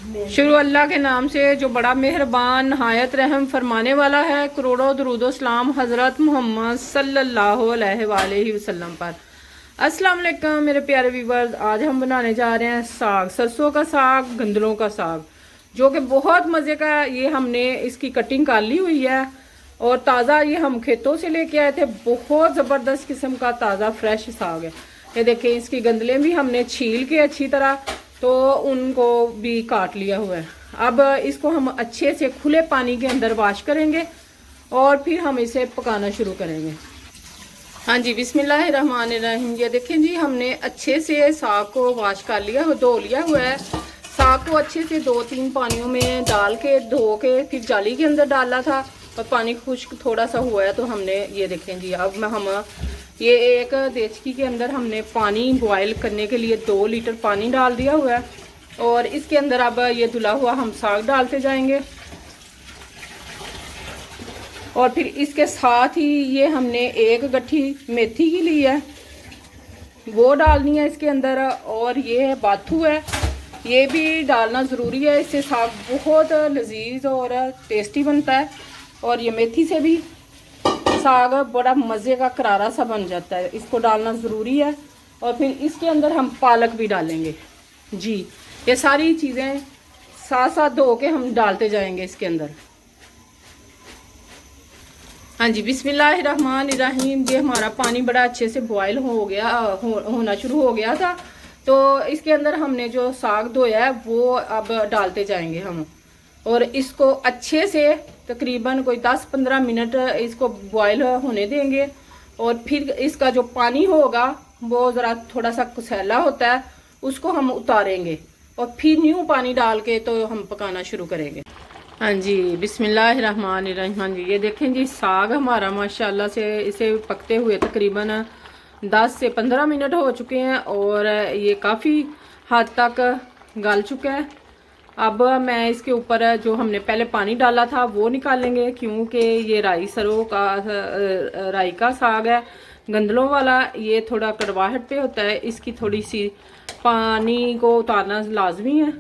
शुरू अल्लाह के नाम से जो बड़ा मेहरबान नहायत रहम फरमाने वाला है। करोड़ों दरूदो सलाम हज़रत मोहम्मद सल्लल्लाहु अलैहि वसल्लम पर। अस्सलाम वालेकुम मेरे प्यारे व्यूवर्स, आज हम बनाने जा रहे हैं साग, सरसों का साग, गंदलों का साग, जो कि बहुत मज़े का। ये हमने इसकी कटिंग कर ली हुई है और ताज़ा ये हम खेतों से लेके आए थे। बहुत ज़बरदस्त किस्म का ताज़ा फ्रेश साग है। ये देखें, इसकी गंदलें भी हमने छील के अच्छी तरह तो उनको भी काट लिया हुआ है। अब इसको हम अच्छे से खुले पानी के अंदर वॉश करेंगे और फिर हम इसे पकाना शुरू करेंगे। हाँ जी, बिस्मिल्लाहिर्रहमानिर्रहीम। ये देखें जी, हमने अच्छे से साग को वॉश कर लिया, धो लिया हुआ है। साग को अच्छे से 2-3 पानियों में डाल के धो के फिर जाली के अंदर डाला था और पानी खुश्क थोड़ा सा हुआ है तो हमने ये देखें जी, अब हम ये एक देचकी के अंदर हमने पानी बॉयल करने के लिए 2 लीटर पानी डाल दिया हुआ है और इसके अंदर अब ये धुला हुआ हम साग डालते जाएंगे। और फिर इसके साथ ही ये हमने एक गट्ठी मेथी की ली है, वो डालनी है इसके अंदर। और ये बाथू है, ये भी डालना ज़रूरी है, इससे साग बहुत लजीज और टेस्टी बनता है। और ये मेथी से भी साग बड़ा मज़े का करारा सा बन जाता है, इसको डालना ज़रूरी है। और फिर इसके अंदर हम पालक भी डालेंगे जी। ये सारी चीज़ें साथ साथ धो के हम डालते जाएंगे इसके अंदर। हाँ जी, बिस्मिल्लाहिर्रहमानिर्रहीम। ये हमारा पानी बड़ा अच्छे से बॉयल होना शुरू हो गया था, तो इसके अंदर हमने जो साग धोया है वो अब डालते जाएंगे हम। और इसको अच्छे से तकरीबन कोई 10-15 मिनट इसको बॉयल होने देंगे। और फिर इसका जो पानी होगा वो ज़रा थोड़ा सा कुसैला होता है, उसको हम उतारेंगे और फिर न्यू पानी डाल के तो हम पकाना शुरू करेंगे। हाँ जी, बिस्मिल्लाहिर्रहमानिर्रहीम। हाँ जी, ये देखें जी, साग हमारा माशाल्लाह से इसे पकते हुए तकरीबन 10 से 15 मिनट हो चुके हैं और ये काफ़ी हद तक गल चुका है। अब मैं इसके ऊपर जो हमने पहले पानी डाला था वो निकालेंगे, क्योंकि ये राई का साग है, गंदलों वाला। ये थोड़ा कड़वाहट पे होता है, इसकी थोड़ी सी पानी को उतारना लाजमी है।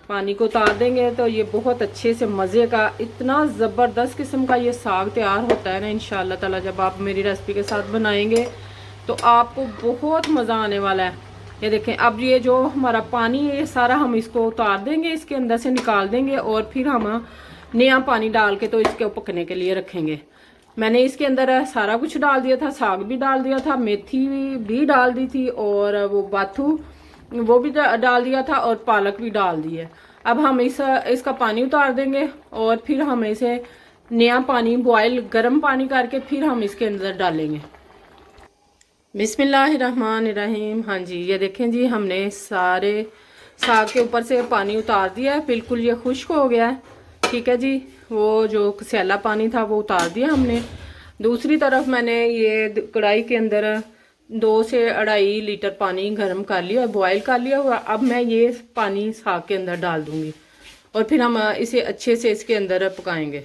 पानी को उतार देंगे तो ये बहुत अच्छे से मज़े का, इतना ज़बरदस्त किस्म का ये साग तैयार होता है ना। इंशाअल्लाह ताला जब आप मेरी रेसिपी के साथ बनाएंगे तो आपको बहुत मज़ा आने वाला है। ये देखें, अब ये जो हमारा पानी है ये सारा हम इसको उतार देंगे, इसके अंदर से निकाल देंगे और फिर हम नया पानी डाल के तो इसके पकने के लिए रखेंगे। मैंने इसके अंदर सारा कुछ डाल दिया था, साग भी डाल दिया था, मेथी भी डाल दी थी और वो बाथू वो भी डाल दिया था और पालक भी डाल दी है। अब हम इसका पानी उतार देंगे और फिर हम इसे नया पानी बॉयल गर्म पानी करके फिर हम इसके अंदर डालेंगे। बिस्मिल्लाहिर्रहमानिर्रहीम। हाँ जी, ये देखें जी, हमने सारे साग के ऊपर से पानी उतार दिया है, बिल्कुल ये खुश्क हो गया है। ठीक है जी, वो जो सैला पानी था वो उतार दिया हमने। दूसरी तरफ मैंने ये कढ़ाई के अंदर 2 से 2.5 लीटर पानी गर्म कर लिया, बॉयल कर लिया हुआ। अब मैं ये पानी साग के अंदर डाल दूँगी और फिर हम इसे अच्छे से इसके अंदर पकाएंगे।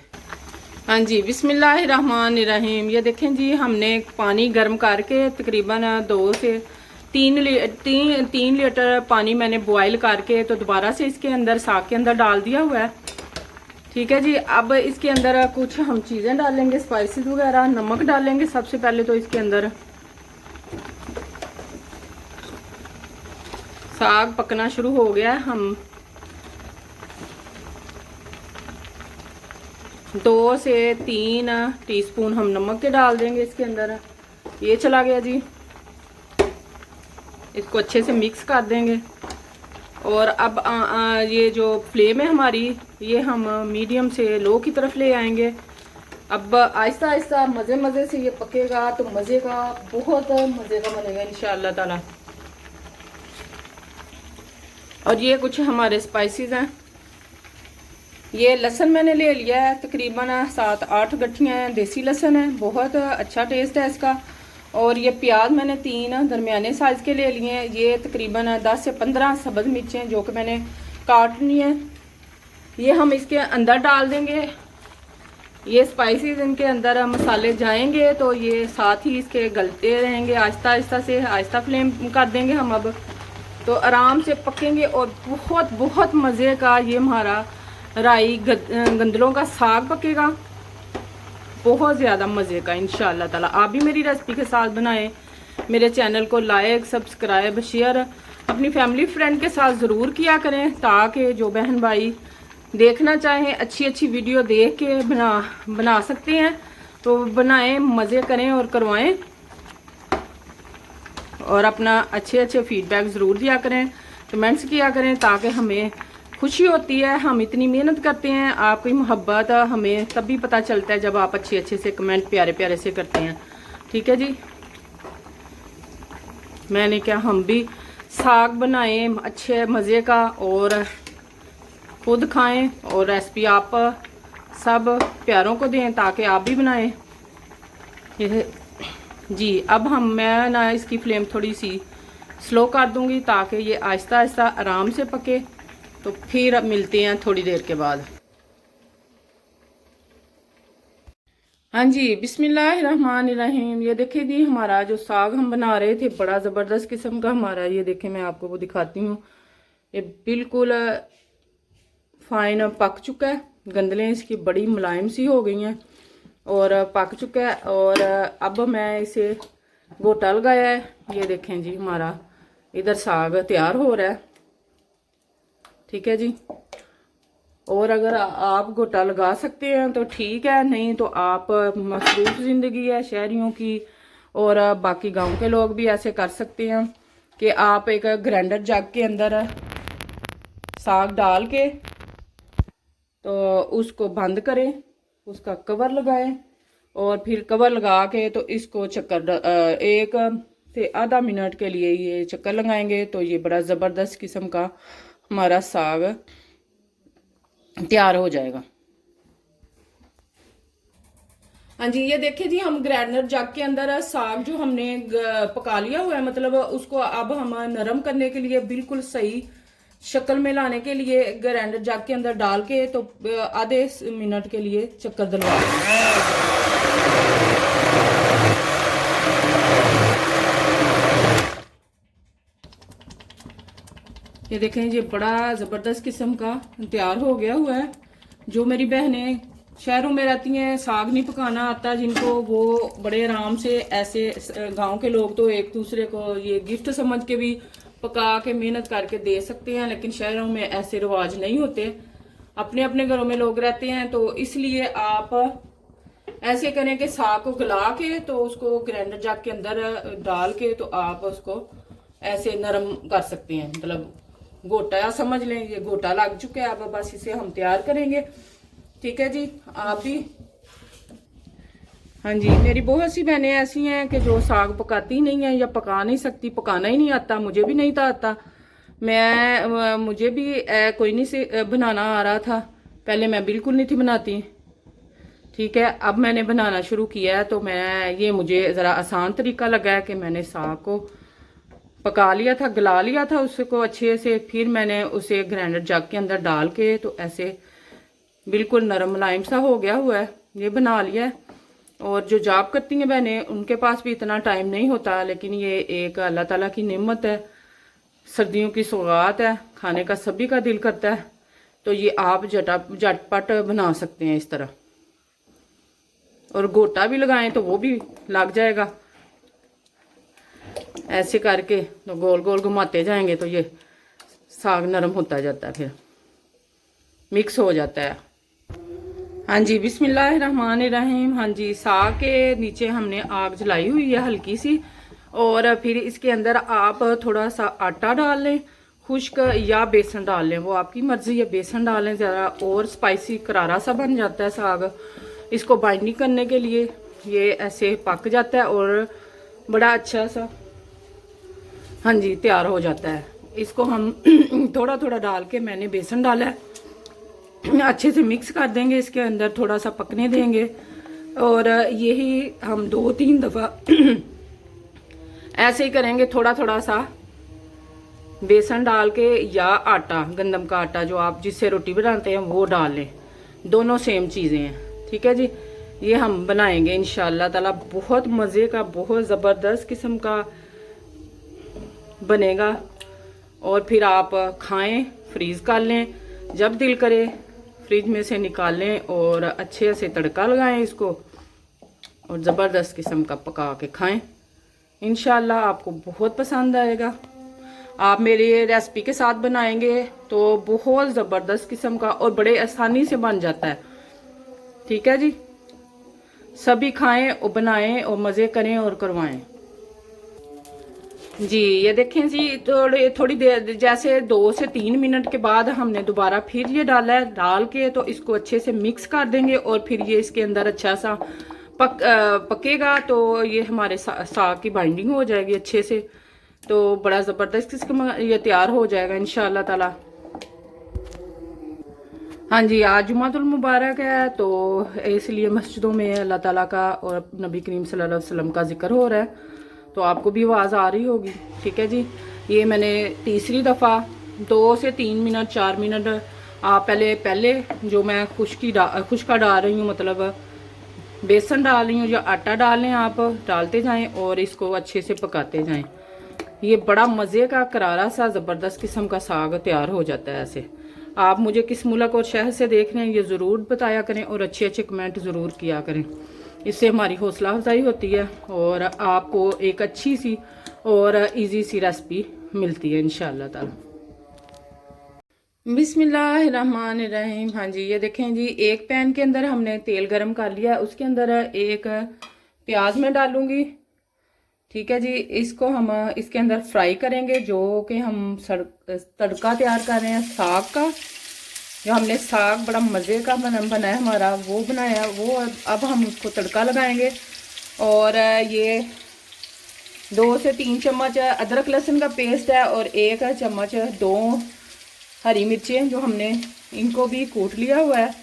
हाँ जी, बिस्मिल्लाहिर्रहमानिर्रहीम। ये देखें जी, हमने पानी गर्म करके तकरीबन 2 से 3 लीटर पानी मैंने बॉयल करके तो दोबारा से इसके अंदर साग के अंदर डाल दिया हुआ है। ठीक है जी, अब इसके अंदर कुछ हम चीज़ें डालेंगे, स्पाइसेस वगैरह, नमक डालेंगे सबसे पहले। तो इसके अंदर साग पकना शुरू हो गया है, हम 2 से 3 टीस्पून हम नमक के डाल देंगे इसके अंदर। ये चला गया जी, इसको अच्छे से मिक्स कर देंगे। और अब ये जो फ्लेम है हमारी, ये हम मीडियम से लो की तरफ ले आएंगे। अब आहिस्ता आहिस्ता मज़े से ये पकेगा तो मज़े का, बहुत मज़े का बनेगा इंशाअल्लाह ताला। और ये कुछ हमारे स्पाइसेस हैं। ये लहसुन मैंने ले लिया है, तकरीबन 7-8 गट्ठियाँ हैं, देसी लहसुन है, बहुत अच्छा टेस्ट है इसका। और ये प्याज मैंने 3 दरमियाने साइज़ के ले लिए हैं। ये तकरीबन 10 से 15 सब्ज़ मिर्चें जो कि मैंने काट ली हैं, ये हम इसके अंदर डाल देंगे। ये स्पाइसेस इनके अंदर मसाले जाएंगे तो ये साथ ही इसके गलते रहेंगे, आहिस्ता आहिस्ता से आहिस्ता फ्लेम कर देंगे हम। अब तो आराम से पकेंगे और बहुत बहुत मज़े का ये हमारा राई गंदलों का साग पकेगा, बहुत ज़्यादा मज़े का इंशाअल्लाह ताला। आप भी मेरी रेसिपी के साथ बनाएं। मेरे चैनल को लाइक सब्सक्राइब शेयर अपनी फैमिली फ्रेंड के साथ ज़रूर किया करें, ताकि जो बहन भाई देखना चाहें अच्छी अच्छी वीडियो देख के बना सकते हैं तो बनाएं, मज़े करें और करवाएं, और अपना अच्छे अच्छे फीडबैक ज़रूर दिया करें, कमेंट्स किया करें, ताकि हमें खुशी होती है। हम इतनी मेहनत करते हैं, आपकी मोहब्बत हमें तभी पता चलता है जब आप अच्छे अच्छे से कमेंट प्यारे प्यारे से करते हैं। ठीक है जी, मैंने क्या हम भी साग बनाएं अच्छे मज़े का और खुद खाएं, और रेसिपी आप सब प्यारों को दें ताकि आप भी बनाएं। ये जी, अब मैं ना इसकी फ्लेम थोड़ी सी स्लो कर दूंगी ताकि ये आहिस्ता आहिस्ता आराम से पके। तो फिर अब मिलते हैं थोड़ी देर के बाद। हाँ जी, बिस्मिल्लाहिर्रहमानिर्रहीम। ये देखिए जी, हमारा जो साग हम बना रहे थे बड़ा ज़बरदस्त किस्म का हमारा, ये देखें मैं आपको वो दिखाती हूँ। ये बिल्कुल फाइन पक चुका है, गंदलें इसकी बड़ी मुलायम सी हो गई हैं और पक चुका है। और अब मैं इसे गोटा लगाया है। ये देखें जी, हमारा इधर साग तैयार हो रहा है। ठीक है जी, और अगर आप गोटा लगा सकते हैं तो ठीक है, नहीं तो आप मसरूफ़ ज़िंदगी है शहरियों की, और बाकी गांव के लोग भी ऐसे कर सकते हैं कि आप एक ग्राइंडर जग के अंदर साग डाल के तो उसको बंद करें, उसका कवर लगाएं, और फिर कवर लगा के तो इसको चक्कर 1 से आधा मिनट के लिए ये चक्कर लगाएंगे तो ये बड़ा ज़बरदस्त किस्म का हमारा साग तैयार हो जाएगा। हाँ जी, ये देखिए जी, हम ग्राइंडर जग के अंदर साग जो हमने पका लिया हुआ है, मतलब उसको अब हम नरम करने के लिए बिल्कुल सही शक्ल में लाने के लिए ग्राइंडर जग के अंदर डाल के तो आधे मिनट के लिए चक्कर दिलवा। ये देखें, ये बड़ा ज़बरदस्त किस्म का तैयार हो गया हुआ है। जो मेरी बहनें शहरों में रहती हैं, साग नहीं पकाना आता जिनको, वो बड़े आराम से ऐसे, गांव के लोग तो एक दूसरे को ये गिफ्ट समझ के भी पका के मेहनत करके दे सकते हैं, लेकिन शहरों में ऐसे रिवाज नहीं होते। अपने अपने घरों में लोग रहते हैं, तो इसलिए आप ऐसे करें कि साग को गला के तो उसको ग्राइंडर जग के अंदर डाल के तो आप उसको ऐसे नरम कर सकते हैं, मतलब गोटा समझ लें। ये गोटा लग चुका है, अब बस इसे हम तैयार करेंगे। ठीक है जी, आप भी। हाँ जी, मेरी बहुत सी बहनें ऐसी हैं कि जो साग पकाती नहीं है या पका नहीं सकती, पकाना ही नहीं आता। मुझे भी नहीं था आता, मुझे भी कोई नहीं से बनाना आ रहा था। पहले मैं बिल्कुल नहीं थी बनाती। ठीक है, अब मैंने बनाना शुरू किया है तो ये मुझे ज़रा आसान तरीका लगा है कि मैंने साग को पका लिया था, गला लिया था उसको अच्छे से, फिर मैंने उसे ग्राइंडर जग के अंदर डाल के तो ऐसे बिल्कुल नरम मुलायम सा हो गया हुआ है, ये बना लिया है। और जो जॉब करती हैं बहनें, उनके पास भी इतना टाइम नहीं होता, लेकिन ये एक अल्लाह ताला की नेमत है, सर्दियों की सौगात है, खाने का सभी का दिल करता है। तो ये आप झटपट बना सकते हैं इस तरह, और गोटा भी लगाएं तो वो भी लग जाएगा। ऐसे करके तो गोल गोल घुमाते जाएंगे तो ये साग नरम होता जाता है, फिर मिक्स हो जाता है। हाँ जी, बिस्मिल्लाहिर्रहमानिर्रहीम। हाँ जी, साग के नीचे हमने आग जलाई हुई है हल्की सी, और फिर इसके अंदर आप थोड़ा सा आटा डाल लें, खुश्क या बेसन डाल लें, वो आपकी मर्जी है। बेसन डालें ज़रा और स्पाइसी करारा सा बन जाता है साग। इसको बाइंडिंग करने के लिए ये ऐसे पक जाता है और बड़ा अच्छा सा, हाँ जी, तैयार हो जाता है। इसको हम थोड़ा थोड़ा डाल के, मैंने बेसन डाला है, अच्छे से मिक्स कर देंगे, इसके अंदर थोड़ा सा पकने देंगे, और यही हम 2-3 दफ़ा ऐसे ही करेंगे। थोड़ा थोड़ा सा बेसन डाल के या आटा, गंदम का आटा जो आप जिससे रोटी बनाते हैं वो डाल लें, दोनों सेम चीज़ें हैं। ठीक है जी, ये हम बनाएंगे इंशाअल्लाह ताला, बहुत मज़े का, बहुत ज़बरदस्त किस्म का बनेगा। और फिर आप खाएं, फ्रीज़ कर लें, जब दिल करे फ्रिज में से निकाल लें और अच्छे से तड़का लगाएं इसको और ज़बरदस्त किस्म का पका के खाएं। इंशाल्लाह आपको बहुत पसंद आएगा। आप मेरी रेसिपी के साथ बनाएंगे तो बहुत ज़बरदस्त किस्म का और बड़े आसानी से बन जाता है। ठीक है जी, सभी खाएं और बनाएं और मज़े करें और करवाएं। जी ये देखें जी, थोड़ी देर जैसे 2 से 3 मिनट के बाद हमने दोबारा फिर ये डाला है। डाल के तो इसको अच्छे से मिक्स कर देंगे और फिर ये इसके अंदर अच्छा सा पकेगा तो ये हमारे साग की बाइंडिंग हो जाएगी अच्छे से, तो बड़ा ज़बरदस्त इसका ये तैयार हो जाएगा इंशाल्लाह ताला। हाँ जी, आज जुमातुल मुबारक है तो इसलिए मस्जिदों में अल्लाह ताला का और नबी करीम सल्लल्लाहु अलैहि वसल्लम का जिक्र हो रहा है, तो आपको भी आवाज़ आ रही होगी। ठीक है जी, ये मैंने तीसरी दफ़ा 2 से 3 मिनट 4 मिनट आप पहले जो मैं खुश्का डाल रही हूँ, मतलब बेसन डाल रही हूँ या आटा डाल लें, आप डालते जाएं और इसको अच्छे से पकाते जाएं। ये बड़ा मज़े का करारा सा ज़बरदस्त किस्म का साग तैयार हो जाता है। ऐसे आप मुझे किस मुल्क और शहर से देख रहे हैं ये ज़रूर बताया करें और अच्छे अच्छे कमेंट ज़रूर किया करें, इससे हमारी हौसला अफजाई होती है और आपको एक अच्छी सी और इजी सी रेसिपी मिलती है इंशाल्लाह ताला। बिस्मिल्लाहिर्रहमानिर्रहीम। हाँ जी, ये देखें जी, एक पैन के अंदर हमने तेल गरम कर लिया, उसके अंदर एक प्याज में डालूंगी। ठीक है जी, इसको हम इसके अंदर फ्राई करेंगे, जो कि हम तड़का तैयार कर रहे हैं साग का। जो हमने साग बड़ा मज़े का बनाया हमारा, वो बनाया वो अब हम उसको तड़का लगाएंगे। और ये 2 से 3 चम्मच अदरक लहसुन का पेस्ट है और 1 चम्मच 2 हरी मिर्चें जो हमने इनको भी कूट लिया हुआ है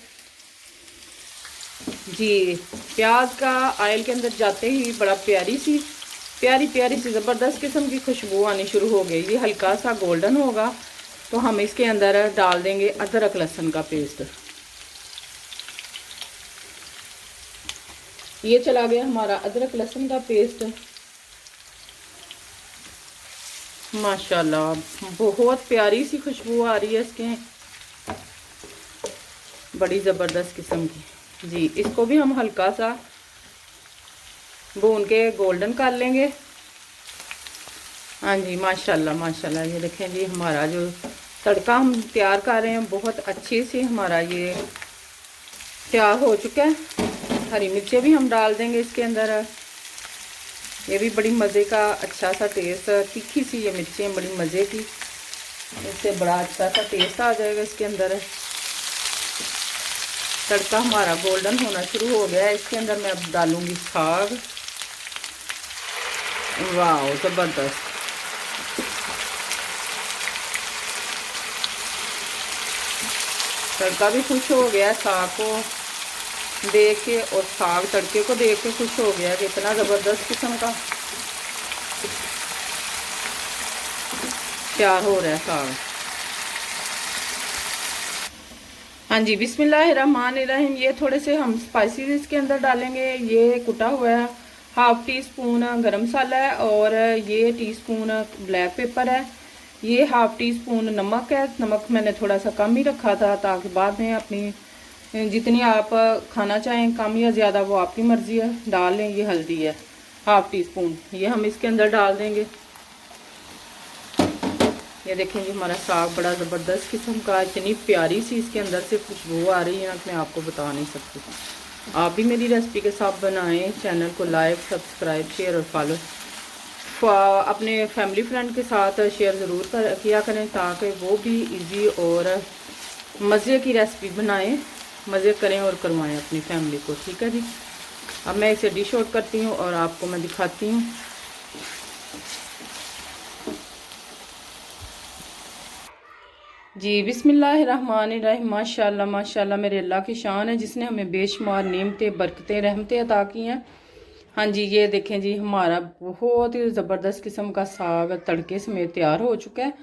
जी। प्याज का ऑयल के अंदर जाते ही बड़ा प्यारी सी ज़बरदस्त किस्म की खुशबू आनी शुरू हो गई। ये हल्का सा गोल्डन होगा तो हम इसके अंदर डाल देंगे अदरक लहसुन का पेस्ट। ये चला गया हमारा अदरक लहसुन का पेस्ट। माशाल्लाह बहुत प्यारी सी खुशबू आ रही है इसके, बड़ी ज़बरदस्त किस्म की जी। इसको भी हम हल्का सा भून के गोल्डन कर लेंगे। हाँ जी, माशाल्लाह माशाल्लाह। ये देखें जी, हमारा जो तड़का हम तैयार कर रहे हैं बहुत अच्छे से हमारा ये तैयार हो चुका है। हरी मिर्चें भी हम डाल देंगे इसके अंदर, ये भी बड़ी मज़े का अच्छा सा टेस्ट, तीखी सी ये मिर्चें बड़ी मज़े की, इससे बड़ा अच्छा सा टेस्ट आ जाएगा इसके अंदर। तड़का हमारा गोल्डन होना शुरू हो गया है, इसके अंदर मैं अब डालूंगी साग। वाह ज़बरदस्त, तड़का भी खुश हो गया साग को देख के और साग तड़के को देख के खुश हो गया कि इतना ज़बरदस्त किस्म का तैयार हो रहा है साग। हाँ जी, बिस्मिल्लाहिर्रहमानिर्रहीम। ये थोड़े से हम स्पाइसेस इसके अंदर डालेंगे। ये कुटा हुआ है 1/2 टीस्पून गरम मसाला है और ये टीस्पून ब्लैक पेपर है। ये 1/2 टीस्पून नमक है। नमक मैंने थोड़ा सा कम ही रखा था ताकि बाद में अपनी जितनी आप खाना चाहें कम या ज़्यादा वो आपकी मर्ज़ी है, डाल लें। ये हल्दी है 1/2 टीस्पून, ये हम इसके अंदर डाल देंगे। ये देखें जी, हमारा साग बड़ा ज़बरदस्त किस्म का, इतनी प्यारी सी इसके अंदर से खुशबू आ रही है मैं आपको बता नहीं सकती। आप भी मेरी रेसिपी के साथ बनाएं। चैनल को लाइक सब्सक्राइब शेयर और फॉलो अपने फैमिली फ्रेंड के साथ शेयर ज़रूर किया करें ताकि वो भी इजी और मज़े की रेसिपी बनाएं, मज़े करें और करवाएं अपनी फैमिली को। ठीक है जी, अब मैं इसे डिश आउट करती हूँ और आपको मैं दिखाती हूँ। जी बिस्मिल्लाहिर्रहमानिर्रहीम। माशाल्लाह माशाल्लाह, मेरे अल्लाह की शान है जिसने हमें बेशुमार नेमतें बरकतें रहमतें अता की हैं। हाँ जी, ये देखें जी, हमारा बहुत ही ज़बरदस्त किस्म का साग तड़के समेत तैयार हो चुका है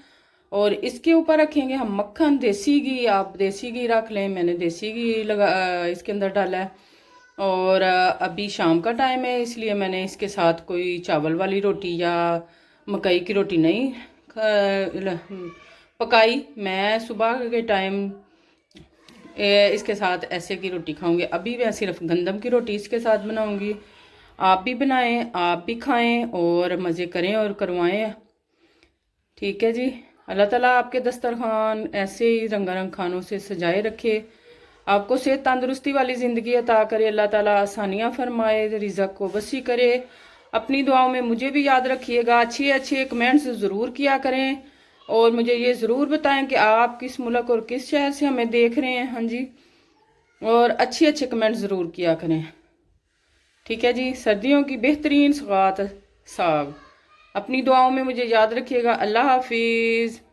और इसके ऊपर रखेंगे हम मक्खन, देसी घी। आप देसी घी रख लें, मैंने देसी घी इसके अंदर डाला है। और अभी शाम का टाइम है इसलिए मैंने इसके साथ कोई चावल वाली रोटी या मकई की रोटी नहीं पकाई। मैं सुबह के टाइम इसके साथ ऐसे की रोटी खाऊंगी। अभी मैं सिर्फ गंदम की रोटी इसके साथ बनाऊंगी। आप भी बनाएं, आप भी खाएं और मज़े करें और करवाएं। ठीक है जी। अल्लाह ताला आपके दस्तरखान ऐसे ही रंगारंग खानों से सजाए रखे, आपको सेहत तंदुरुस्ती वाली ज़िंदगी अता करे। अल्लाह ताला आसानियाँ फरमाए, रिज़्क़ को वसी करे। अपनी दुआओं में मुझे भी याद रखिएगा। अच्छे अच्छे कमेंट्स ज़रूर किया करें और मुझे ये ज़रूर बताएं कि आप किस मुल्क और किस शहर से हमें देख रहे हैं। हाँ जी, और अच्छे अच्छे कमेंट ज़रूर किया करें। ठीक है जी। सर्दियों की बेहतरीन सौगात साग। अपनी दुआओं में मुझे याद रखिएगा। अल्लाह हाफिज़।